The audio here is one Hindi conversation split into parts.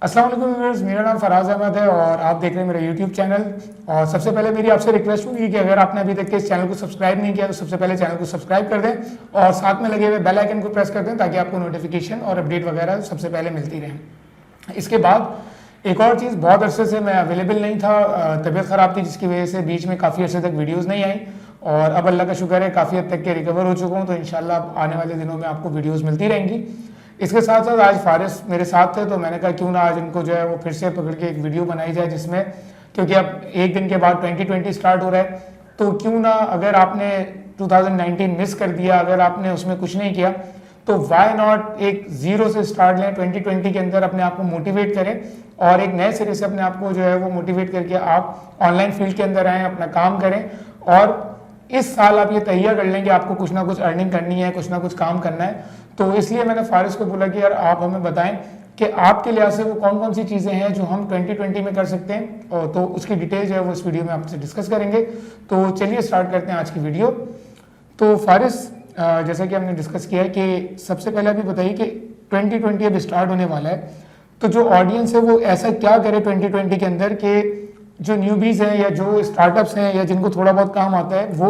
अस्सलाम वालेकुम व्यूअर्स, मेरा नाम फराज अहमद है और आप देख रहे हैं मेरा यूट्यूब चैनल। और सबसे पहले मेरी आपसे रिक्वेस्ट होगी कि अगर आपने अभी तक इस चैनल को सब्सक्राइब नहीं किया तो सबसे पहले चैनल को सब्सक्राइब कर दें और साथ में लगे हुए बेल आइकन को प्रेस कर दें ताकि आपको नोटिफिकेशन और अपडेट वगैरह सबसे पहले मिलती रहें। इसके बाद एक और चीज़, बहुत अरसे से मैं अवेलेबल नहीं था, तबीयत ख़राब थी जिसकी वजह से बीच में काफ़ी अरसे तक वीडियोज़ नहीं आई और अब अल्लाह का शुक्र है काफ़ी हद तक के रिकवर हो चुका हूँ, तो इंशाल्लाह आने वाले दिनों में आपको वीडियोज़ मिलती रहेंगी। इसके साथ साथ आज फारिस मेरे साथ थे तो मैंने कहा क्यों ना आज इनको जो है वो फिर से पकड़ के एक वीडियो बनाई जाए जिसमें, क्योंकि अब एक दिन के बाद 2020 स्टार्ट हो रहा है, तो क्यों ना अगर आपने 2019 मिस कर दिया, अगर आपने उसमें कुछ नहीं किया तो वाई नॉट एक जीरो से स्टार्ट लें, 2020 के अंदर अपने आप को मोटिवेट करें और एक नए सिरे से अपने आप को जो है वो मोटिवेट करके आप ऑनलाइन फील्ड के अंदर आएँ, अपना काम करें और इस साल आप ये तैयार कर लें कि आपको कुछ ना कुछ अर्निंग करनी है, कुछ ना कुछ काम करना है। तो इसलिए मैंने फारिस को बोला कि यार आप हमें बताएं कि आपके लिहाज से वो कौन कौन सी चीज़ें हैं जो हम 2020 में कर सकते हैं, और तो उसकी डिटेल जो है वो इस वीडियो में आपसे डिस्कस करेंगे। तो चलिए स्टार्ट करते हैं आज की वीडियो। तो फारिस, जैसा कि हमने डिस्कस किया है कि सबसे पहले अभी बताइए कि 2020 अब स्टार्ट होने वाला है, तो जो ऑडियंस है वो ऐसा क्या करे 2020 के अंदर कि जो न्यूबीज हैं या जो स्टार्टअप्स हैं या जिनको थोड़ा बहुत काम आता है वो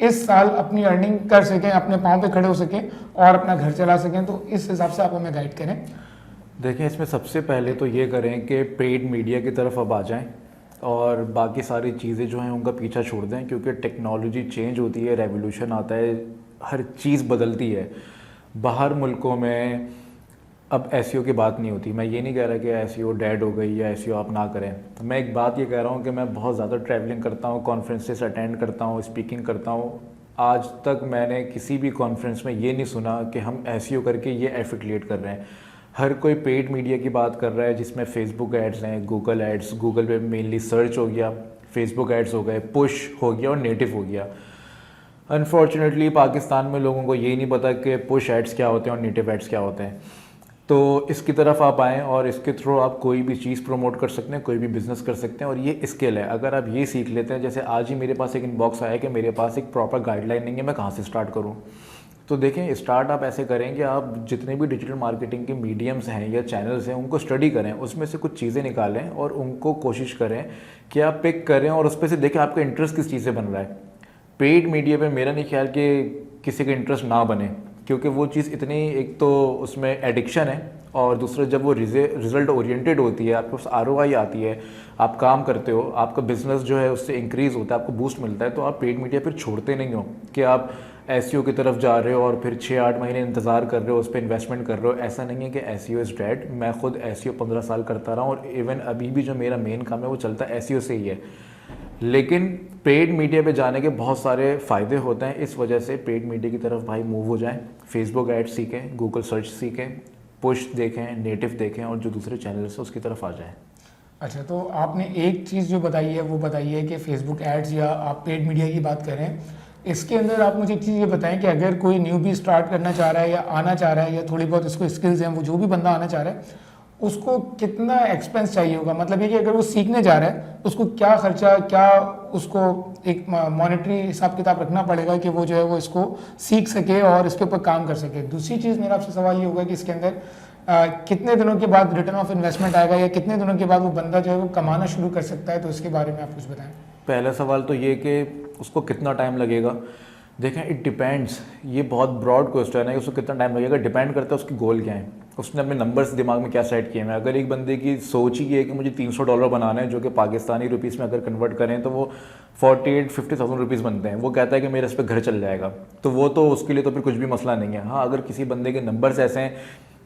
इस साल अपनी अर्निंग कर सकें, अपने पाँव पे खड़े हो सकें और अपना घर चला सकें। तो इस हिसाब से आप हमें गाइड करें। देखिए, इसमें सबसे पहले तो ये करें कि पेड मीडिया की तरफ अब आ जाएं और बाकी सारी चीज़ें जो हैं उनका पीछा छोड़ दें, क्योंकि टेक्नोलॉजी चेंज होती है, रेवोल्यूशन आता है, हर चीज़ बदलती है। बाहर मुल्कों में अब एसईओ की बात नहीं होती। मैं ये नहीं कह रहा कि एसईओ डेड हो गई या एसईओ आप ना करें। मैं एक बात ये कह रहा हूँ कि मैं बहुत ज़्यादा ट्रैवलिंग करता हूँ, कॉन्फ्रेंसेस अटेंड करता हूँ, स्पीकिंग करता हूँ। आज तक मैंने किसी भी कॉन्फ्रेंस में ये नहीं सुना कि हम एसईओ करके ये एफिलिएट कर रहे हैं। हर कोई पेड मीडिया की बात कर रहा है जिसमें फेसबुक एड्स हैं, गूगल एड्स, गूगल पे मेनली सर्च हो गया, फेसबुक एड्स हो गए, पुश हो गया और नेटिव हो गया। अनफॉर्चुनेटली पाकिस्तान में लोगों को यही नहीं पता कि पुश एड्स क्या होते हैं और नेटिव एड्स क्या होते हैं। तो इसकी तरफ आप आएँ और इसके थ्रू आप कोई भी चीज़ प्रमोट कर सकते हैं, कोई भी बिज़नेस कर सकते हैं और ये स्किल है। अगर आप ये सीख लेते हैं, जैसे आज ही मेरे पास एक इनबॉक्स आया कि मेरे पास एक प्रॉपर गाइडलाइन नहीं है, मैं कहाँ से स्टार्ट करूँ। तो देखें, स्टार्ट आप ऐसे करें कि आप जितने भी डिजिटल मार्केटिंग के मीडियम्स हैं या चैनल्स हैं उनको स्टडी करें, उसमें से कुछ चीज़ें निकालें और उनको कोशिश करें कि आप पिक करें और उस पर से देखें आपका इंटरेस्ट किस चीज़ से बन रहा है। पेड मीडिया पे मेरा नहीं ख्याल कि किसी का इंटरेस्ट ना बने, क्योंकि वो चीज़ इतनी, एक तो उसमें एडिक्शन है और दूसरा जब वो रिज़ल्ट ओरिएंटेड होती है, आपके पास ROI आती है, आप काम करते हो, आपका बिजनेस जो है उससे इंक्रीज़ होता है, आपको बूस्ट मिलता है, तो आप पेड मीडिया फिर छोड़ते नहीं हो कि आप एसईओ की तरफ जा रहे हो और फिर 6-8 महीने इंतज़ार कर रहे हो, उस पर इन्वेस्टमेंट कर रहे हो। ऐसा नहीं है कि एसईओ इज़ डेड। मैं खुद एसईओ 15 साल करता रहा हूँ और इवन अभी भी जो मेरा मेन काम है वो चलता है एसईओ से ही है। लेकिन पेड मीडिया पे जाने के बहुत सारे फ़ायदे होते हैं, इस वजह से पेड मीडिया की तरफ भाई मूव हो जाएं। फेसबुक ऐड सीखें, गूगल सर्च सीखें, पुश देखें, नेटिव देखें और जो दूसरे चैनल्स हैं उसकी तरफ आ जाएं। अच्छा, तो आपने एक चीज़ जो बताई है वो बताई है कि फेसबुक एड्स या आप पेड मीडिया की बात करें। इसके अंदर आप मुझे एक चीज़ ये बताएं कि अगर कोई न्यू भी स्टार्ट करना चाह रहा है या आना चाह रहा है या थोड़ी बहुत इसको स्किल्स हैं, वो जो भी बंदा आना चाह रहा है उसको कितना एक्सपेंस चाहिए होगा। मतलब ये कि अगर वो सीखने जा रहा है उसको क्या खर्चा, क्या उसको एक मॉनेटरी हिसाब किताब रखना पड़ेगा कि वो जो है वो इसको सीख सके और इसके ऊपर काम कर सके। दूसरी चीज़ मेरा आपसे सवाल ये होगा कि इसके अंदर कितने दिनों के बाद रिटर्न ऑफ इन्वेस्टमेंट आएगा या कितने दिनों के बाद वो बंदा जो है वो कमाना शुरू कर सकता है, तो इसके बारे में आप कुछ बताएं। पहला सवाल तो ये कि उसको कितना टाइम लगेगा। देखें, इट डिपेंड्स, ये बहुत ब्रॉड क्वेश्चन है कि उसको कितना टाइम लगेगा, डिपेंड करता है उसकी गोल क्या है, उसने अपने नंबर्स दिमाग में क्या सेट किए हैं। अगर एक बंदे की सोच ही है कि मुझे $300 बनाना है, जो कि पाकिस्तानी रुपीस में अगर कन्वर्ट करें तो वो 48-50,000 रुपीज़ बनते हैं, वो कहता है कि मेरे इस पर घर चल जाएगा, तो वो तो उसके लिए तो फिर कुछ भी मसला नहीं है। हाँ, अगर किसी बंदे के नंबर्स ऐसे हैं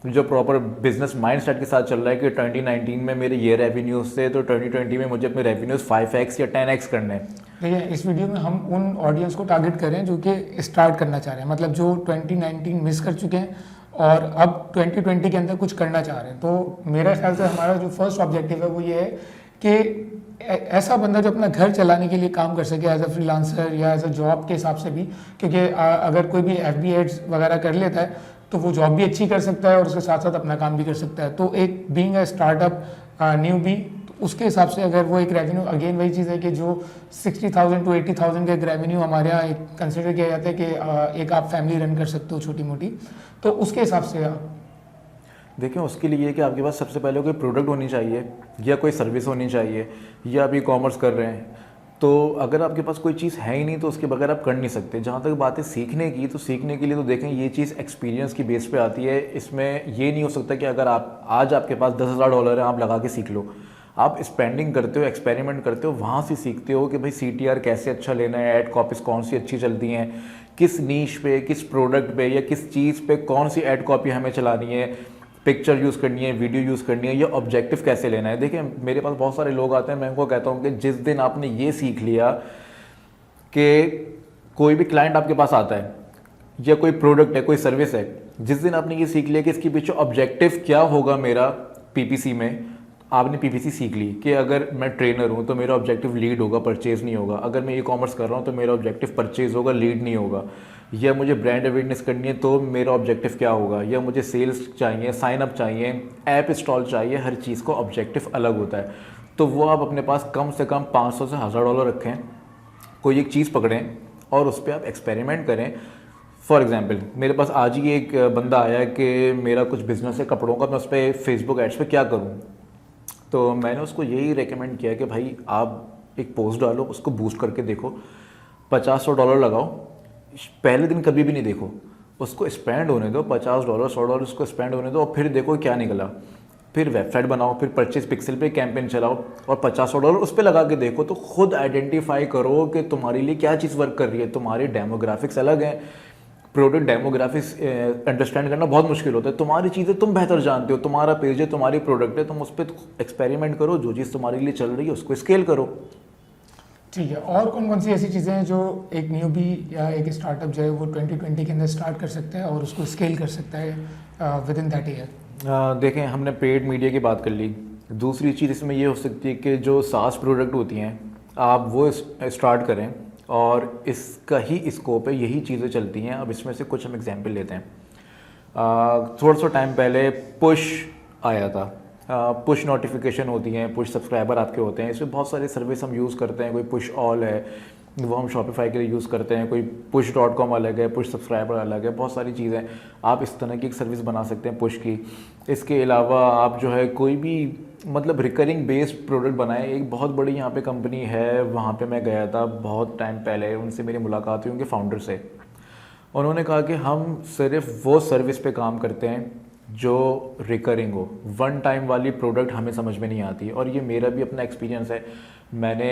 जो प्रॉपर बिजनेस माइंड सेट के साथ चल रहा है कि 2019 में मेरे ये रेवेन्यूज थे तो 2020 में मुझे अपने रेवेन्यूज 5x या 10x करने हैं। देखिए, इस वीडियो में हम उन ऑडियंस को टारगेट करें जो कि स्टार्ट करना चाह रहे हैं, मतलब जो 2019 मिस कर चुके हैं और अब 2020 के अंदर कुछ करना चाह रहे हैं। तो मेरा ख्याल से हमारा जो फर्स्ट ऑब्जेक्टिव है वो ये है कि ऐसा बंदा जो अपना घर चलाने के लिए काम कर सके एज अ फ्रीलांसर या एज अ जॉब के हिसाब से भी, क्योंकि अगर कोई भी FB एड्स वगैरह कर लेता है तो वो जॉब भी अच्छी कर सकता है और उसके साथ साथ अपना काम भी कर सकता है। तो एक being a startup newbie, उसके हिसाब से अगर वो एक रेवेन्यू, अगेन वही चीज़ है कि जो 60,000 to 80,000 का एक रेवेन्यू हमारे यहाँ एक कंसिडर किया जाता है कि एक आप फैमिली रन कर सकते हो छोटी मोटी, तो उसके हिसाब से आप देखें उसके लिए कि आपके पास सबसे पहले कोई प्रोडक्ट होनी चाहिए या कोई सर्विस होनी चाहिए, या आप ई कॉमर्स कर रहे हैं तो अगर आपके पास कोई चीज़ है ही नहीं तो उसके बगैर आप कर नहीं सकते। जहाँ तक बात है सीखने की, तो सीखने के लिए तो देखें ये चीज़ एक्सपीरियंस की बेस पे आती है। इसमें ये नहीं हो सकता कि अगर आप आज आपके पास $10,000 है आप लगा के सीख लो। आप स्पेंडिंग करते हो, एक्सपेरिमेंट करते हो, वहाँ से सीखते हो कि भाई CTR कैसे अच्छा लेना है, ऐड कॉपीज कौन सी अच्छी चलती हैं, किस नीश पे, किस प्रोडक्ट पे या किस चीज़ पे कौन सी ऐड कॉपी हमें चलानी है, पिक्चर यूज़ करनी है, वीडियो यूज़ करनी है, या ऑब्जेक्टिव कैसे लेना है। देखिए मेरे पास बहुत सारे लोग आते हैं, मैं उनको कहता हूँ कि जिस दिन आपने ये सीख लिया कि कोई भी क्लाइंट आपके पास आता है या कोई प्रोडक्ट है, कोई सर्विस है, जिस दिन आपने ये सीख लिया कि इसके पीछे ऑब्जेक्टिव क्या होगा मेरा PPC में, आपने PPC सीख ली कि अगर मैं ट्रेनर हूँ तो मेरा ऑब्जेक्टिव लीड होगा, परचेज नहीं होगा। अगर मैं ई कॉमर्स कर रहा हूँ तो मेरा ऑब्जेक्टिव परचेज होगा, लीड नहीं होगा। या मुझे ब्रांड अवेयरनेस करनी है तो मेरा ऑब्जेक्टिव क्या होगा, या मुझे सेल्स चाहिए, साइन अप चाहिए, ऐप इंस्टॉल चाहिए, हर चीज़ का ऑब्जेक्टिव अलग होता है। तो वो आप अपने पास कम से कम $500 से $1,000 रखें, कोई एक चीज़ पकड़ें और उस पर आप एक्सपेरिमेंट करें। फॉर एग्जाम्पल मेरे पास आज ही एक बंदा आया कि मेरा कुछ बिजनेस है कपड़ों का, मैं उस पर फेसबुक एड्स पे क्या करूँ। तो मैंने उसको यही रेकमेंड किया कि भाई आप एक पोस्ट डालो, उसको बूस्ट करके देखो, $50-100 लगाओ, पहले दिन कभी भी नहीं देखो, उसको स्पेंड होने दो, $50 $100 उसको स्पेंड होने दो और फिर देखो क्या निकला। फिर वेबसाइट बनाओ, फिर परचेज पिक्सल पे कैंपेन चलाओ और $50-100 उस पर लगा के देखो। तो खुद आइडेंटिफाई करो कि तुम्हारे लिए क्या चीज़ वर्क कर रही है। तुम्हारे डेमोग्राफिक्स अलग हैं, प्रोडक्ट डेमोग्राफिक्स अंडरस्टैंड करना बहुत मुश्किल होता है। तुम्हारी चीज़ें तुम बेहतर जानते हो, तुम्हारा पेज है, तुम्हारी प्रोडक्ट है, तुम उस पर एक्सपेरिमेंट करो, जो चीज़ तुम्हारे लिए चल रही है उसको स्केल करो। ठीक है, और कौन कौन सी ऐसी चीज़ें हैं जो एक न्यूबी या एक स्टार्टअप जो है वो 2020 के अंदर स्टार्ट कर सकता है और उसको स्केल कर सकता है विद इन दैट ईयर? देखें हमने पेड मीडिया की बात कर ली। दूसरी चीज़ इसमें ये हो सकती है कि जो SaaS प्रोडक्ट होती हैं आप वो स्टार्ट करें, और इसका ही स्कोप है, यही चीज़ें चलती हैं। अब इसमें से कुछ हम एग्जांपल लेते हैं। थोड़ा सा टाइम पहले पुश आया था, पुश नोटिफिकेशन होती हैं, पुश सब्सक्राइबर आपके होते हैं। इसमें बहुत सारे सर्विस हम यूज़ करते हैं, कोई पुश ऑल है वो हम शॉपिफाई के लिए यूज़ करते हैं, कोई push.com अलग है, पुश सब्सक्राइबर अलग है, बहुत सारी चीज़ें आप इस तरह की एक सर्विस बना सकते हैं पुश की। इसके अलावा आप जो है कोई भी मतलब रिकरिंग बेस्ड प्रोडक्ट बनाएं। एक बहुत बड़ी यहाँ पे कंपनी है, वहाँ पे मैं गया था बहुत टाइम पहले, उनसे मेरी मुलाकात हुई उनके फाउंडर से। उन्होंने कहा कि हम सिर्फ वो सर्विस पे काम करते हैं जो रिकरिंग हो, वन टाइम वाली प्रोडक्ट हमें समझ में नहीं आती। और ये मेरा भी अपना एक्सपीरियंस है। मैंने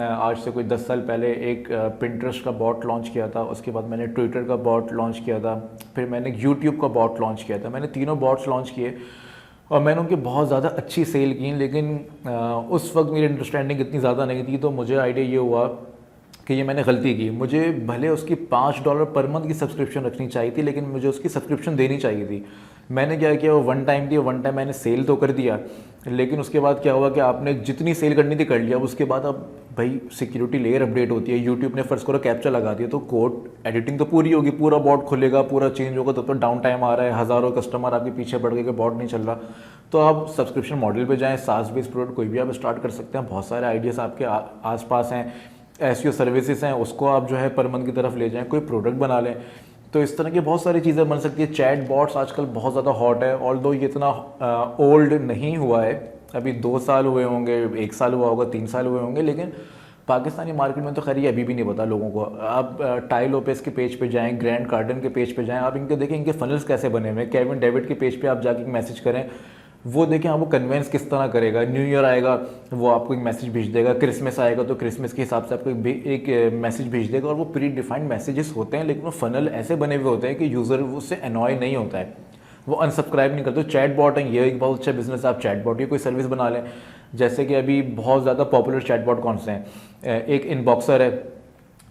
आज से कोई 10 साल पहले एक पिंटरेस्ट का बॉट लॉन्च किया था, उसके बाद मैंने ट्विटर का बॉट लॉन्च किया था, फिर मैंने यूट्यूब का बॉट लॉन्च किया था। मैंने तीनों बॉट्स लॉन्च किए और मैंने उनकी बहुत ज़्यादा अच्छी सेल की, लेकिन उस वक्त मेरी अंडरस्टैंडिंग इतनी ज़्यादा नहीं थी। तो मुझे आइडिया ये हुआ कि ये मैंने गलती की। मुझे भले उसकी $5 पर मंथ की सब्सक्रिप्शन रखनी चाहिए थी, लेकिन मुझे उसकी सब्सक्रिप्शन देनी चाहिए थी। मैंने क्या किया, वो वन टाइम थी, वन टाइम मैंने सेल तो कर दिया, लेकिन उसके बाद क्या हुआ कि आपने जितनी सेल करनी थी कर लिया। उसके बाद अब भाई सिक्योरिटी लेयर अपडेट होती है, यूट्यूब ने फर्स्ट करो कैप्चा लगा दिया, तो कोड एडिटिंग तो पूरी होगी, पूरा बॉट खुलेगा, पूरा चेंज होगा, तब तो डाउन टाइम आ रहा है, हज़ारों कस्टमर आपके पीछे पड़ गए कि बॉट नहीं चल रहा। तो आप सब्सक्रिप्शन मॉडल पे जाएँ, SaaS बेस्ड प्रोडक्ट कोई भी आप स्टार्ट कर सकते हैं। बहुत सारे आइडियाज़ आपके आसपास हैं, SEO सर्विसेज हैं, उसको आप जो है पर मंथ की तरफ ले जाएँ, कोई प्रोडक्ट बना लें। तो इस तरह की बहुत सारी चीज़ें बन सकती है। चैट बॉट्स आजकल बहुत ज़्यादा हॉट है, ऑल्दो ये इतना ओल्ड नहीं हुआ है, अभी 2 साल हुए होंगे, 1 साल हुआ होगा, 3 साल हुए होंगे, लेकिन पाकिस्तानी मार्केट में तो खैर ये अभी भी नहीं पता लोगों को। आप टाई लोपेस के पेज पे जाएं, ग्रैंड कार्डन के पेज पे जाएं, आप इनके देखें इनके फनल्स कैसे बने हुए हैं। केविन डेविड के पेज पे आप जाके मैसेज करें, वो देखें आप वो कन्वेंस किस तरह करेगा। न्यू ईयर आएगा वो आपको एक मैसेज भेज देगा, क्रिसमस आएगा तो क्रिसमस के हिसाब से आपको एक मैसेज भेज देगा। और वो प्री डिफाइंड मैसेजेस होते हैं, लेकिन वो फनल ऐसे बने हुए होते हैं कि यूज़र उससे अनॉय नहीं होता है, वो अनसब्सक्राइब नहीं करते। चैट बॉट है, ये एक बहुत अच्छा बिजनेस है। आप चैट बॉट की कोई सर्विस बना लें, जैसे कि अभी बहुत ज़्यादा पॉपुलर चैट बॉट कौन से हैं, एक इनबॉक्सर है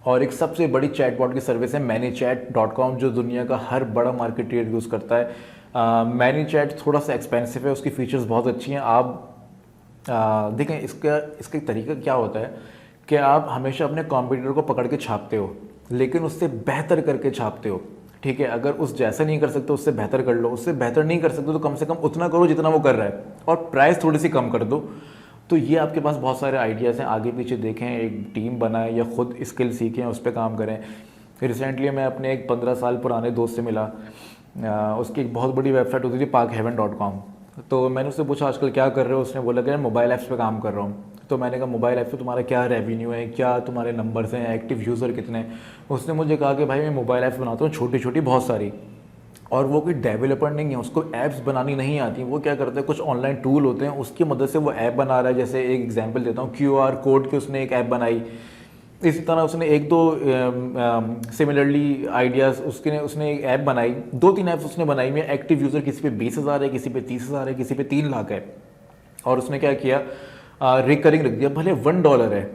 और एक सबसे बड़ी चैट बॉट की सर्विस है ManyChat.com, जो दुनिया का हर बड़ा मार्केटियर यूज़ करता है। ManyChat थोड़ा सा एक्सपेंसिव है, उसकी फ़ीचर्स बहुत अच्छी हैं। आप देखें इसका तरीका क्या होता है कि आप हमेशा अपने कॉम्पिटिटर को पकड़ के छापते हो, लेकिन उससे बेहतर करके छापते हो। ठीक है, अगर उस जैसा नहीं कर सकते उससे बेहतर कर लो, उससे बेहतर नहीं कर सकते तो कम से कम उतना करो जितना वो कर रहा है, और प्राइस थोड़ी सी कम कर दो। तो ये आपके पास बहुत सारे आइडियाज़ हैं, आगे पीछे देखें, एक टीम बनाएं या खुद स्किल सीखें, उस पर काम करें। रिसेंटली मैं अपने एक 15 साल पुराने दोस्त से मिला, उसकी एक बहुत बड़ी वेबसाइट होती थी parkheaven.com। तो मैंने उससे पूछा आजकल क्या कर रहे हो, उसने बोला कि मैं मोबाइल ऐप्स पे काम कर रहा हूँ। तो मैंने कहा मोबाइल ऐप पे तुम्हारा क्या रेवेन्यू है, क्या तुम्हारे नंबर्स हैं, एक्टिव यूज़र कितने हैं। उसने मुझे कहा कि भाई मैं मोबाइल ऐप्स बनाता हूँ छोटी छोटी बहुत सारी, और वो कोई डेवलपर नहीं है, उसको ऐप्स बनानी नहीं आती। वो क्या करता है, कुछ ऑनलाइन टूल होते हैं उसकी मदद से वो ऐप बना रहा है। जैसे एक एग्जांपल देता हूँ, QR कोड की उसने एक ऐप बनाई। इसी तरह उसने एक दो सिमिलरली आइडियाज़ उसने एक ऐप बनाई, 2-3 ऐप्स उसने बनाई में एक्टिव यूज़र किसी पे 20,000 है, किसी पे 30,000 है, किसी पे 3 लाख है। और उसने क्या किया, रिकरिंग रख दिया, भले $1 है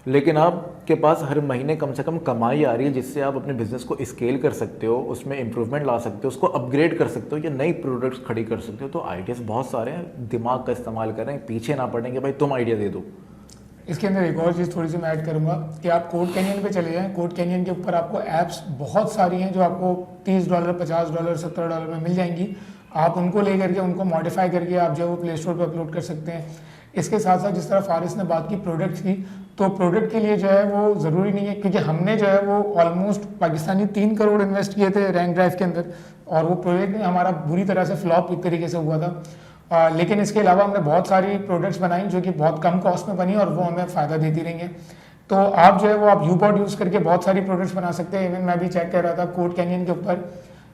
लेकिन आपके पास हर महीने कम से कम कमाई आ रही है, जिससे आप अपने बिजनेस को स्केल कर सकते हो, उसमें इंप्रूवमेंट ला सकते हो, उसको अपग्रेड कर सकते हो या नई प्रोडक्ट्स खड़ी कर सकते हो। तो आइडियाज़ बहुत सारे हैं, दिमाग का इस्तेमाल करें, पीछे ना पड़ेंगे भाई तुम आइडिया दे दो। इसके अंदर एक और चीज़ थोड़ी सी मैं ऐड करूंगा कि आप कोड कैनियन पे चले जाएं। कोड कैनियन के ऊपर आपको ऐप्स बहुत सारी हैं जो आपको $30, $50, $70 में मिल जाएंगी। आप उनको ले करके उनको मॉडिफाई करके आप जो वो प्ले स्टोर पर अपलोड कर सकते हैं। इसके साथ साथ जिस तरह फारिस ने बात की प्रोडक्ट्स की, तो प्रोडक्ट के लिए जो है वो ज़रूरी नहीं है, क्योंकि हमने जो है वो ऑलमोस्ट पाकिस्तानी 3 करोड़ इन्वेस्ट किए थे रैंक ड्राइव के अंदर, और वो प्रोजेक्ट हमारा बुरी तरह से फ्लॉप एक तरीके से हुआ था। लेकिन इसके अलावा हमने बहुत सारी प्रोडक्ट्स बनाई जो कि बहुत कम कॉस्ट में बनी और वो हमें फ़ायदा देती रही हैं। तो आप जो है वो आप यूबॉट यूज़ करके बहुत सारी प्रोडक्ट्स बना सकते हैं। इवन मैं भी चेक कर रहा था कोड कैनियन के ऊपर,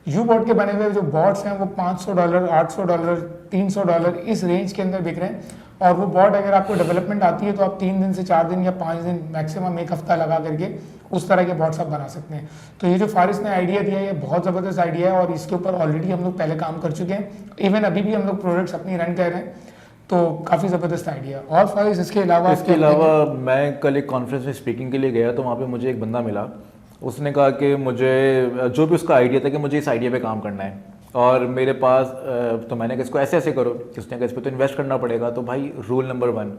यूबॉट के बने हुए जो बॉट्स हैं वो $500, $800, $300 इस रेंज के अंदर बिक रहे हैं। और वो बॉट अगर आपको डेवलपमेंट आती है तो आप 3 दिन से 4 दिन या 5 दिन मैक्सिमम एक हफ्ता लगा करके उस तरह के बॉट्स आप बना सकते हैं। तो ये जो फारिस ने आइडिया दिया है ये बहुत ज़बरदस्त आइडिया है और इसके ऊपर ऑलरेडी हम लोग पहले काम कर चुके हैं। इवन अभी भी हम लोग प्रोडक्ट्स अपनी रन कर रहे हैं, तो काफ़ी ज़बरदस्त आइडिया। और फारिस इसके अलावा मैं कल एक कॉन्फ्रेंस में स्पीकिंग के लिए गया तो वहाँ पे मुझे एक बंदा मिला। उसने कहा कि मुझे जो भी उसका आइडिया था कि मुझे इस आइडिया पे काम करना है और मेरे पास तो मैंने कहा इसको ऐसे ऐसे करो। उसने कहा इस पर तो इन्वेस्ट करना पड़ेगा। तो भाई रूल नंबर 1,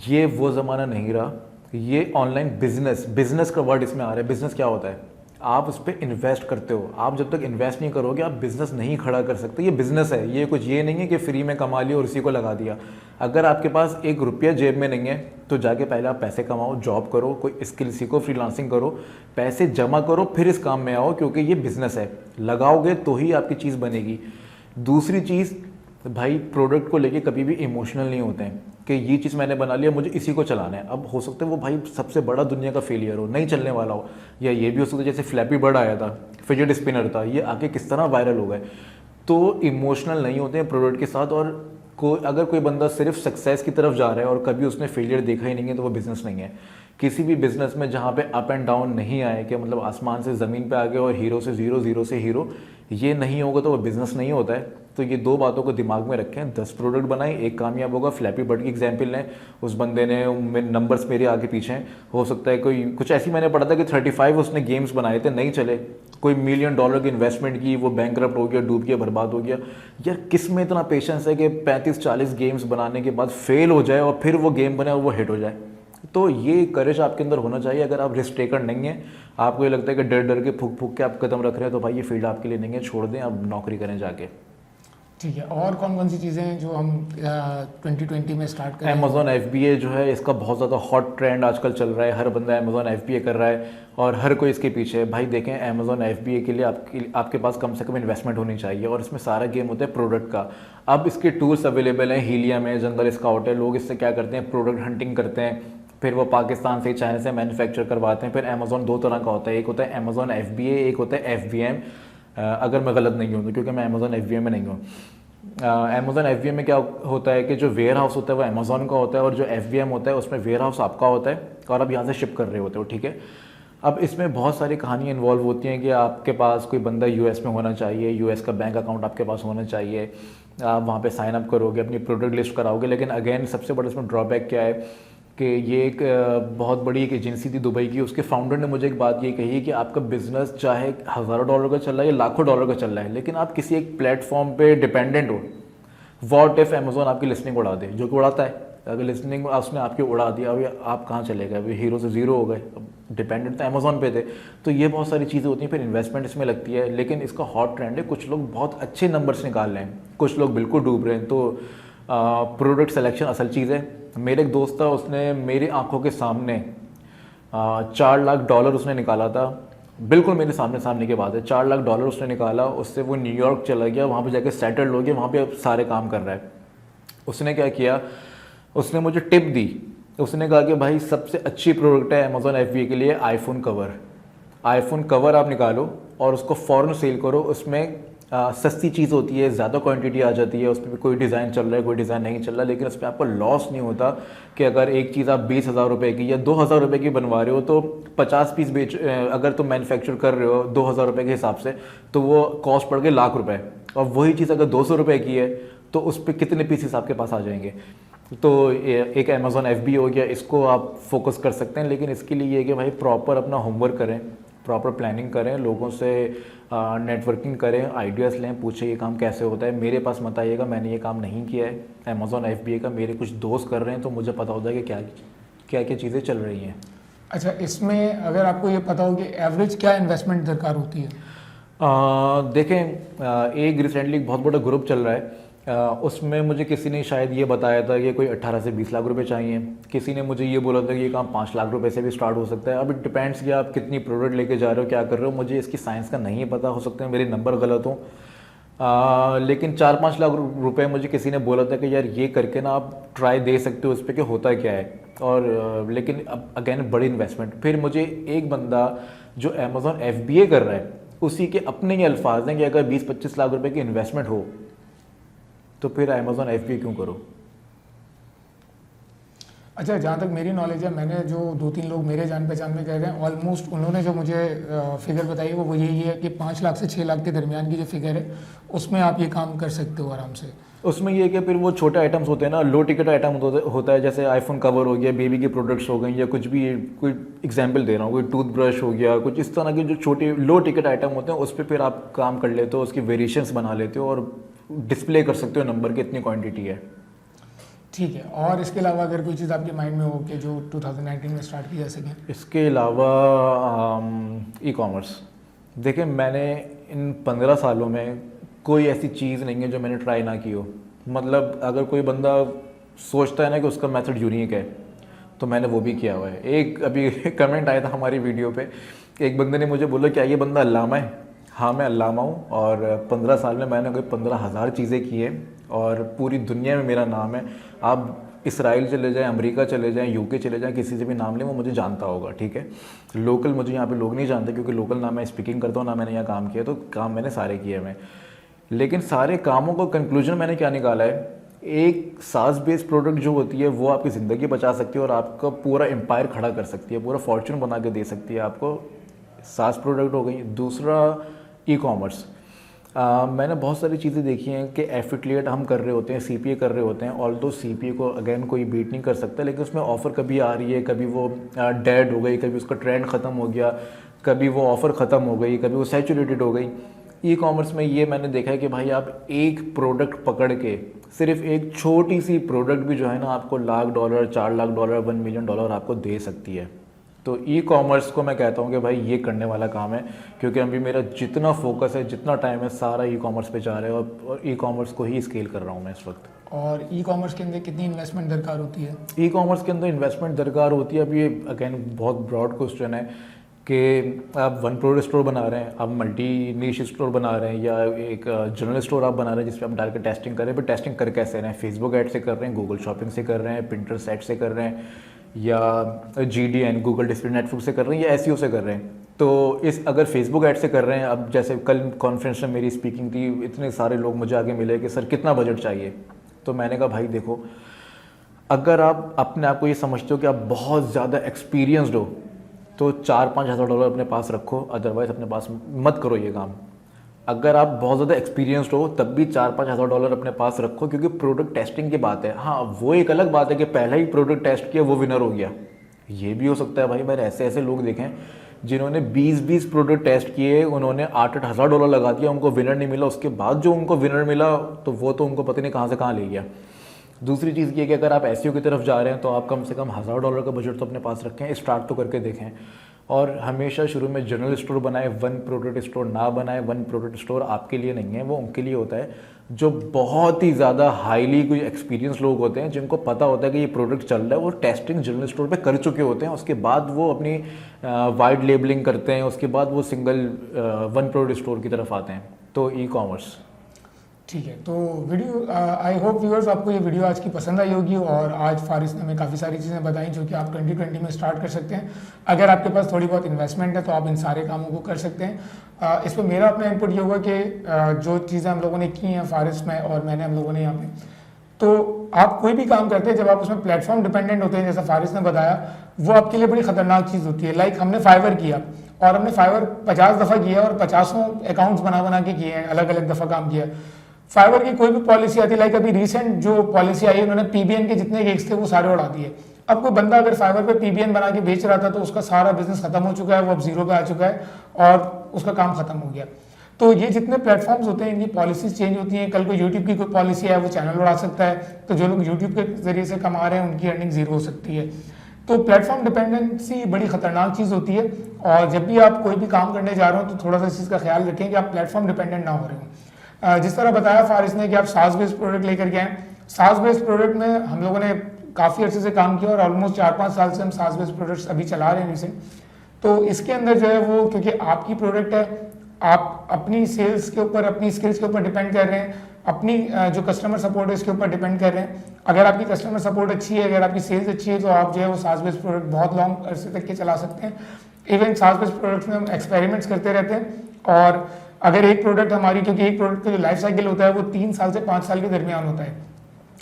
ये वो ज़माना नहीं रहा, ये ऑनलाइन बिजनेस का वर्ड इसमें आ रहा है। बिजनेस क्या होता है, आप उस पर इन्वेस्ट करते हो। आप जब तक इन्वेस्ट नहीं करोगे आप बिजनेस नहीं खड़ा कर सकते। ये बिजनेस है, ये कुछ ये नहीं है कि फ्री में कमा लिया और उसी को लगा दिया। अगर आपके पास ₹1 जेब में नहीं है तो जाके पहले आप पैसे कमाओ, जॉब करो, कोई स्किल सीखो, फ्रीलांसिंग करो, पैसे जमा करो, फिर इस काम में आओ, क्योंकि ये बिजनेस है। लगाओगे तो ही आपकी चीज़ बनेगी। दूसरी चीज़ भाई, प्रोडक्ट को लेके कभी भी इमोशनल नहीं होते हैं कि ये चीज़ मैंने बना लिया मुझे इसी को चलाना है। अब हो सकता है वो भाई सबसे बड़ा दुनिया का फेलियर हो, नहीं चलने वाला हो, या ये भी हो सकता है जैसे फ्लैपी बर्ड आया था, फिजेट स्पिनर था, ये आके किस तरह वायरल हो गए। तो इमोशनल नहीं होते हैं प्रोडक्ट के साथ। और अगर कोई बंदा सिर्फ सक्सेस की तरफ जा रहा है और कभी उसने फेलियर देखा ही नहीं है तो वो बिज़नेस नहीं है। किसी भी बिज़नेस में जहाँ पे अप एंड डाउन नहीं आए कि मतलब आसमान से ज़मीन पे आ गए और हीरो से ज़ीरो, ज़ीरो से हीरो, ये नहीं होगा तो वो बिज़नेस नहीं होता है। तो ये 2 बातों को दिमाग में रखें। 10 प्रोडक्ट बनाए, एक कामयाब होगा। फ्लैपी बर्ड की एग्जांपल लें, उस बंदे ने नंबर्स मेरे आगे पीछे हैं, हो सकता है कोई कुछ ऐसी मैंने पढ़ा था कि 35 उसने गेम्स बनाए थे, नहीं चले, कोई $1 मिलियन की इन्वेस्टमेंट की, वो बैंकरप्ट हो गया, डूब गया, बर्बाद हो गया। यार किस में इतना पेशेंस है कि 35-40 गेम्स बनाने के बाद फेल हो जाए और फिर वो गेम बने और वो हिट हो जाए। तो ये करेज आपके अंदर होना चाहिए। अगर आप रिस्क टेकर नहीं है, आपको ये लगता है कि डर डर के फूक फूक के आप कदम रख रहे हैं, तो भाई ये फील्ड आपके लिए नहीं है, छोड़ दें, अब नौकरी करें जाके। ठीक है, और कौन कौन सी चीज़ें हैं जो हम 2020 में स्टार्ट करें? अमेज़ॉन FBA जो है, इसका बहुत ज़्यादा हॉट ट्रेंड आजकल चल रहा है। हर बंदा अमेज़ॉन FBA कर रहा है और हर कोई इसके पीछे है। भाई देखें, अमेज़ॉन FBA के लिए आपके पास कम से कम इन्वेस्टमेंट होनी चाहिए और इसमें सारा गेम होता है प्रोडक्ट का। अब इसके टूल्स अवेलेबल हैं, हीलियम है, जंगल स्काउट है। लोग इससे क्या करते हैं, प्रोडक्ट हंटिंग करते हैं, फिर वो पाकिस्तान से, चाइना से मैन्युफैक्चर करवाते हैं। फिर अमेज़ॉन 2 तरह का होता है, एक होता है अमेज़ॉन FBA, एक होता है FBM, अगर मैं गलत नहीं हूँ तो, क्योंकि मैं अमेज़ॉन FBA में नहीं हूँ। अमेज़ॉन FBA में क्या होता है कि जो वेयर हाउस होता है वो अमेज़ॉन का होता है और जो FBM होता है उसमें वेयर हाउस आपका होता है और आप यहाँ से शिप कर रहे होते हो, ठीक है। अब इसमें बहुत सारी कहानियाँ इन्वॉल्व होती हैं कि आपके पास कोई बंदा US में होना चाहिए, US का बैंक अकाउंट आपके पास होना चाहिए, आप वहाँ पे साइन अप करोगे, अपनी प्रोडक्ट लिस्ट कराओगे। लेकिन अगेन सबसे बड़ा इसमें ड्रॉबैक क्या है कि ये एक बहुत बड़ी एक एजेंसी थी दुबई की, उसके फाउंडर ने मुझे एक बात ये कही कि आपका बिजनेस चाहे हज़ारों डॉलर का चल रहा है या लाखों डॉलर का चल रहा है, लेकिन आप किसी एक प्लेटफॉर्म पे डिपेंडेंट हो। व्हाट इफ अमेज़ॉन आपकी लिस्टिंग उड़ा दे, जो कि उड़ाता है। अगर लिस्टिंग उसने आपकी उड़ा दिया, अभी आप कहाँ चले गए, अभी हीरो से ज़ीरो हो गए, डिपेंडेंट तो अमेज़ॉन पे थे। तो ये बहुत सारी चीज़ें होती हैं, फिर इन्वेस्टमेंट इसमें लगती है। लेकिन इसका हॉट ट्रेंड है, कुछ लोग बहुत अच्छे नंबर्स निकाल रहे हैं, कुछ लोग बिल्कुल डूब रहे हैं। तो प्रोडक्ट सिलेक्शन असल चीज़ है। मेरे एक दोस्त था, उसने मेरी आंखों के सामने $4 लाख उसने निकाला था बिल्कुल मेरे सामने सामने की बात है। $4 लाख उसने निकाला, उससे वो न्यूयॉर्क चला गया, वहाँ पे जाके सेटल्ड हो गया, वहाँ पे अब सारे काम कर रहा है। उसने क्या किया, उसने मुझे टिप दी। उसने कहा कि भाई सबसे अच्छी प्रोडक्ट है अमेजोन FBA के लिए आईफोन कवर। आईफोन कवर आप निकालो और उसको फ़ौरन सेल करो। उसमें सस्ती चीज़ होती है, ज़्यादा क्वांटिटी आ जाती है, उसमें भी कोई डिज़ाइन चल रहा है, कोई डिज़ाइन नहीं चल रहा, लेकिन उसमें आपको लॉस नहीं होता कि अगर एक चीज़ आप 20,000 रुपये की या 2,000 रुपये की बनवा रहे हो तो 50 पीस अगर तुम मैन्युफैक्चर कर रहे हो 2,000 रुपये के हिसाब से, तो वो कॉस्ट पड़ गई ₹1,00,000। और वही चीज़ अगर 200 रुपये की है तो उस पर कितने पीसेस आपके पास आ जाएंगे। तो एक अमेजोन FBA हो गया, इसको आप फोकस कर सकते हैं। लेकिन इसके लिए ये है कि भाई प्रॉपर अपना होमवर्क करें, प्रॉपर प्लानिंग करें, लोगों से नेटवर्किंग करें, आइडियाज़ लें, पूछे ये काम कैसे होता है। मेरे पास मत आइएगा, मैंने ये काम नहीं किया है अमेजोन FBA का, मेरे कुछ दोस्त कर रहे हैं तो मुझे पता होता है कि क्या क्या क्या चीज़ें चल रही हैं। अच्छा, इसमें अगर आपको ये पता हो कि एवरेज क्या इन्वेस्टमेंट दरकार होती है? देखें, एक रिसेंटली बहुत बड़ा ग्रुप चल रहा है, उसमें मुझे किसी ने शायद ये बताया था कि कोई 18 से 20 लाख रुपए चाहिए। किसी ने मुझे ये बोला था कि ये काम 5 लाख रुपए से भी स्टार्ट हो सकता है। अब इट डिपेंड्स कि आप कितनी प्रोडक्ट लेके जा रहे हो, क्या कर रहे हो। मुझे इसकी साइंस का नहीं पता, हो सकता है मेरे नंबर गलत हों, लेकिन 4-5 लाख रुपए मुझे किसी ने बोला था कि यार ये करके ना आप ट्राई दे सकते हो इस पर कि होता क्या है। और लेकिन अब अगेन बड़ी इन्वेस्टमेंट। फिर मुझे एक बंदा जो अमेजोन FBA कर रहा है, उसी के अपने ही अल्फाज हैं कि अगर 20-25 लाख रुपए की इन्वेस्टमेंट हो तो फिर अमेजोन FBA क्यों करो। अच्छा, जहाँ तक मेरी नॉलेज है, मैंने जो 2-3 लोग मेरे जान पहचान में कह रहे हैं, ऑलमोस्ट उन्होंने जो मुझे फिगर बताई है वो यही है कि 5 लाख से 6 लाख के दरमियान की जो फिगर है उसमें आप ये काम कर सकते हो आराम से। उसमें ये कि फिर वो छोटे आइटम्स होते हैं ना, लो टिकट आइटम होता है, जैसे आईफोन कवर हो गया, बेबी की प्रोडक्ट्स हो गई, या कुछ भी, कोई एग्जांपल दे रहा हूँ, कोई टूथब्रश हो गया, कुछ इस तरह के जो छोटे लो टिकट आइटम होते हैं उस पर फिर आप काम कर लेते हो, उसकी वेरिएशंस बना लेते हो और डिस्प्ले कर सकते हो नंबर की इतनी क्वांटिटी है। ठीक है, और इसके अलावा अगर कोई चीज़ आपके माइंड में हो कि जो 2019 में स्टार्ट की जा सके? इसके अलावा ई-कॉमर्स। देखिए, मैंने इन 15 सालों में कोई ऐसी चीज़ नहीं है जो मैंने ट्राई ना की हो। मतलब अगर कोई बंदा सोचता है ना कि उसका मेथड यूनिक है, तो मैंने वो भी किया हुआ है। एक अभी कमेंट आया था हमारी वीडियो पे, एक बंदे ने मुझे बोला क्या ये बंदा अल्लामा है? हाँ, मैं अल्लामा हूँ, और 15 साल में मैंने कोई 15,000 चीज़ें की हैं और पूरी दुनिया में मेरा नाम है। आप इसराइल चले जाएं, अमेरिका चले जाएं, UK चले जाएं, किसी से भी नाम लें वो मुझे जानता होगा, ठीक है। लोकल मुझे यहाँ पे लोग नहीं जानते, क्योंकि लोकल ना मैं स्पीकिंग करता हूँ ना मैंने यहाँ काम किया, तो काम मैंने सारे किए मैं। लेकिन सारे कामों का कंक्लूजन मैंने क्या निकाला है, एक सास बेस्ड प्रोडक्ट जो होती है वो आपकी ज़िंदगी बचा सकती है और आपका पूरा एम्पायर खड़ा कर सकती है, पूरा फॉर्चून बना के दे सकती है आपको। सास प्रोडक्ट हो गई। दूसरा, ई-कॉमर्स। मैंने बहुत सारी चीज़ें देखी हैं कि एफिलिएट हम कर रहे होते हैं, CPA कर रहे होते हैं। ऑल्दो CPA को अगेन कोई बीट नहीं कर सकता, लेकिन उसमें ऑफ़र कभी आ रही है, कभी वो डेड हो गई, कभी उसका ट्रेंड ख़त्म हो गया, कभी वो ऑफ़र ख़त्म हो गई, कभी वो सैचुरेटेड हो गई। ई-कॉमर्स में ये मैंने देखा है कि भाई आप एक प्रोडक्ट पकड़ के, सिर्फ एक छोटी सी प्रोडक्ट भी जो है ना आपको $1,00,000, $4,00,000, $1 मिलियन आपको दे सकती है। तो ई-कॉमर्स को मैं कहता हूँ कि भाई ये करने वाला काम है, क्योंकि अभी मेरा जितना फोकस है, जितना टाइम है, सारा ई-कॉमर्स पे जा रहा है और ई-कॉमर्स को ही स्केल कर रहा हूँ मैं इस वक्त। और ई-कॉमर्स के अंदर कितनी इन्वेस्टमेंट दरकार होती है? ई-कॉमर्स के अंदर इन्वेस्टमेंट दरकार होती है, अब ये अगेन बहुत ब्रॉड क्वेश्चन है कि आप वन प्रोडक्ट स्टोर बना रहे हैं, आप मल्टी नीश स्टोर बना रहे हैं, या एक जनरल स्टोर आप बना रहे हैं जिसपे आप डालकर टेस्टिंग कर रहे हैं। पर टेस्टिंग कर कैसे रहे हैं? फेसबुक ऐड से कर रहे हैं, गूगल शॉपिंग से कर रहे हैं, पिंटरेस्ट ऐड से कर रहे हैं, या GDN गूगल डिस्प्ले नेटवर्क से कर रहे हैं, या SEO से कर रहे हैं। तो अगर फेसबुक ऐड से कर रहे हैं, अब जैसे कल कॉन्फ्रेंस में मेरी स्पीकिंग थी, इतने सारे लोग मुझे आगे मिले कि सर कितना बजट चाहिए, तो मैंने कहा भाई देखो, अगर आप अपने आप को ये समझते हो कि आप बहुत ज़्यादा एक्सपीरियंसड हो तो $4-5 हज़ार अपने पास रखो, अदरवाइज़ अपने पास मत करो ये काम। अगर आप बहुत ज़्यादा एक्सपीरियंस्ड हो तब भी $4-5 हज़ार अपने पास रखो, क्योंकि प्रोडक्ट टेस्टिंग की बात है। हाँ, वो एक अलग बात है कि पहला ही प्रोडक्ट टेस्ट किया वो विनर हो गया, ये भी हो सकता है भाई। मैंने ऐसे ऐसे लोग देखे हैं जिन्होंने 20-20 प्रोडक्ट टेस्ट किए, उन्होंने $8-8 हज़ार लगा दिया, उनको विनर नहीं मिला। उसके बाद जो उनको विनर मिला तो वो तो उनको पता नहीं कहाँ से कहाँ ले गया। दूसरी चीज़ ये कि अगर आप SEO की तरफ जा रहे हैं तो आप कम से कम $1,000 का बजट तो अपने पास रखें, स्टार्ट तो करके देखें। और हमेशा शुरू में जनरल स्टोर बनाए, वन प्रोडक्ट स्टोर ना बनाए। वन प्रोडक्ट स्टोर आपके लिए नहीं है, वो उनके लिए होता है जो बहुत ही ज़्यादा हाईली कोई एक्सपीरियंस लोग होते हैं, जिनको पता होता है कि ये प्रोडक्ट चल रहा है, वो टेस्टिंग जनरल स्टोर पे कर चुके होते हैं। उसके बाद वो अपनी वाइड लेबलिंग करते हैं, उसके बाद वो सिंगल वन प्रोडक्ट स्टोर की तरफ आते हैं। तो ई कॉमर्स ठीक है, तो वीडियो आई होप व्यूअर्स आपको ये वीडियो आज की पसंद आई होगी। और आज फारिस ने हमें काफ़ी सारी चीज़ें बताई जो कि आप 2020 में स्टार्ट कर सकते हैं। अगर आपके पास थोड़ी बहुत इन्वेस्टमेंट है तो आप इन सारे कामों को कर सकते हैं। इस पर मेरा अपना इनपुट ये होगा कि जो चीज़ें हम लोगों ने की हैं फारिस में और मैंने हम लोगों ने यहाँ पे, तो आप कोई भी काम करते हैं जब आप उसमें प्लेटफॉर्म डिपेंडेंट होते हैं, जैसा फारिस ने बताया, वो आपके लिए बड़ी खतरनाक चीज़ होती है। लाइक हमने फाइवर किया और हमने फाइवर 50 दफ़ा किया और 50 अकाउंट्स बना के किए हैं, अलग अलग दफ़ा काम किया। फाइवर की कोई भी पॉलिसी आती है, लाइक अभी रिसेंट जो पॉलिसी आई है, उन्होंने पीबीएन के जितने गिग्स थे वो सारे उड़ा दिए। अब कोई बंदा अगर फाइवर पे पीबीएन बना के बेच रहा था तो उसका सारा बिजनेस खत्म हो चुका है, वो अब जीरो पे आ चुका है और उसका काम खत्म हो गया। तो ये जितने प्लेटफॉर्म्स होते हैं इनकी पॉलिसीज चेंज होती हैं। कल को यूट्यूब की कोई पॉलिसी है वो चैनल उड़ा सकता है, तो जो लोग यूट्यूब के जरिए से कमा रहे हैं उनकी अर्निंग जीरो हो सकती है। तो प्लेटफॉर्म डिपेंडेंसी बड़ी खतरनाक चीज़ होती है और जब भी आप कोई भी काम करने जा रहे हो तो थोड़ा सा इस चीज़ का ख्याल रखें कि आप प्लेटफॉर्म डिपेंडेंट ना हो रहे हो। जिस तरह बताया फारिस ने कि आप सास बेस्ड प्रोडक्ट लेकर के आए, सास बेस्ड प्रोडक्ट में हम लोगों ने काफ़ी अर्से से काम किया और ऑलमोस्ट 4-5 साल से हम सास बेस्ड प्रोडक्ट्स अभी चला रहे हैं इसे। तो इसके अंदर जो है वो, क्योंकि आपकी प्रोडक्ट है, आप अपनी सेल्स के ऊपर, अपनी स्किल्स के ऊपर डिपेंड कर रहे हैं, अपनी जो कस्टमर सपोर्ट है इसके ऊपर डिपेंड कर रहे हैं। अगर आपकी कस्टमर सपोर्ट अच्छी है, अगर आपकी सेल्स अच्छी है, तो आप जो है वो सास बेस्ड प्रोडक्ट बहुत लॉन्ग अरसे तक के चला सकते हैं। इवन सास बेस्ड प्रोडक्ट्स में हम एक्सपेरिमेंट्स करते रहते हैं और अगर एक प्रोडक्ट हमारी, क्योंकि एक प्रोडक्ट का जो लाइफ साइकिल होता है वो 3 साल से 5 साल के दरमियान होता है,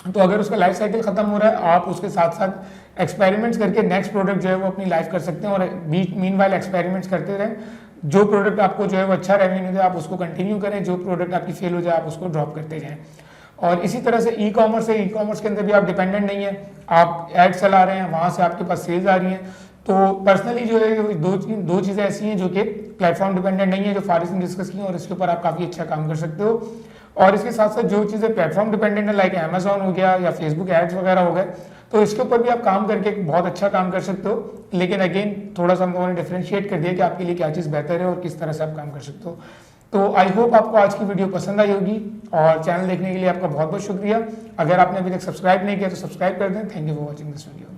तो अगर उसका लाइफ साइकिल खत्म हो रहा है, आप उसके साथ साथ एक्सपेरिमेंट्स करके नेक्स्ट प्रोडक्ट जो है वो अपनी लाइफ कर सकते हैं और मीनवाइल एक्सपेरिमेंट्स करते रहें। जो प्रोडक्ट आपको जो है वो अच्छा रेवेन्यू दे आप उसको कंटिन्यू करें, जो प्रोडक्ट आपकी फेल हो जाए आप उसको ड्रॉप करते जाएं। और इसी तरह से ई कॉमर्स है, ई कॉमर्स के अंदर भी आप डिपेंडेंट नहीं है, आप एड चला रहे हैं, वहाँ से आपके पास सेल्स आ रही हैं। तो पर्सनली जो है दो चीज़ें ऐसी हैं जो कि प्लेटफॉर्म डिपेंडेंट नहीं है, जो फारिस ने डिस्कस की और इसके ऊपर आप काफ़ी अच्छा काम कर सकते हो। और इसके साथ साथ जो चीज़ें प्लेटफॉर्म डिपेंडेंट है, लाइक अमेजॉन हो गया या फेसबुक एड्स वगैरह हो गए, तो इसके ऊपर भी आप काम करके बहुत अच्छा काम कर सकते हो। लेकिन अगेन थोड़ा सा हम लोगों ने डिफ्रेंशिएट कर दिया कि आपके लिए क्या चीज़ बेहतर है और किस तरह से आप काम कर सकते हो। तो आई होप आपको आज की वीडियो पसंद आई होगी और चैनल देखने के लिए आपका बहुत बहुत शुक्रिया। अगर आपने अभी तक सब्सक्राइब नहीं किया तो सब्सक्राइब कर दें। Thank you for watching this video.